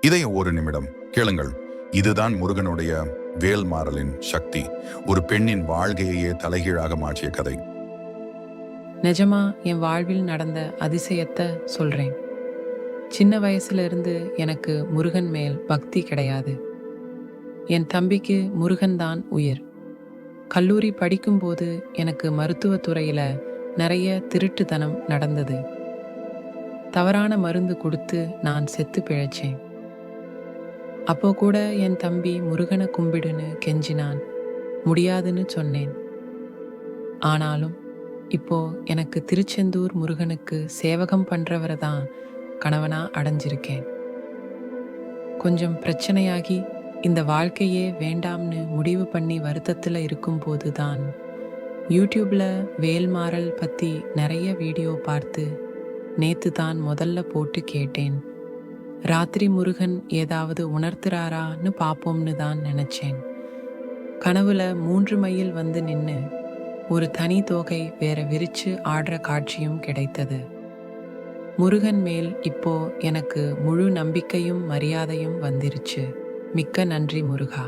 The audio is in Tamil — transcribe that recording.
இதை ஒரு நிமிடம் கேளுங்கள். இதுதான் முருகனுடைய வேல்மாறலின் சக்தி. ஒரு பெண்ணின் வாழ்க்கையையே தலைகீழாக மாற்றிய கதை. நிஜமா என் வாழ்வில் நடந்த அதிசயத்தை சொல்றேன். சின்ன வயசுல இருந்து எனக்கு முருகன் மேல் பக்தி கிடையாது. என் தம்பிக்கு முருகன் தான் உயிர். கல்லூரி படிக்கும்போது எனக்கு மருத்துவத் துறையில நிறைய திருட்டுத்தனம் நடந்தது. தவறான மருந்து கொடுத்து நான் செத்து பிழைச்சேன். அப்போ கூட என் தம்பி முருகனை கும்பிடுன்னு கெஞ்சினான். முடியாதுன்னு சொன்னேன். ஆனாலும் இப்போ எனக்கு திருச்செந்தூர் முருகனுக்கு சேவகம் பண்றவரை தான் கணவனா அடைஞ்சிருக்கேன். கொஞ்சம் பிரச்சனையாகி இந்த வாழ்க்கையே வேண்டாம்னு முடிவு பண்ணி வருத்தத்தில் இருக்கும்போது தான் யூடியூப்ல வேல்மாறல் பத்தி நிறைய வீடியோ பார்த்து நேத்து தான் முதல்ல போட்டு கேட்டேன். ராத்திரி முருகன் ஏதாவது உணர்த்துறாரான்னு பாப்போம்னு தான் நினைச்சேன். கனவுல 3 மைல் வந்து நின்னு ஒரு தனி தோகை வேற விரிச்சு ஆடுற காட்சியும் கிடைத்தது. முருகன் மேல் இப்போ எனக்கு முழு நம்பிக்கையும் மரியாதையும் வந்துருச்சு. மிக்க நன்றி முருகா.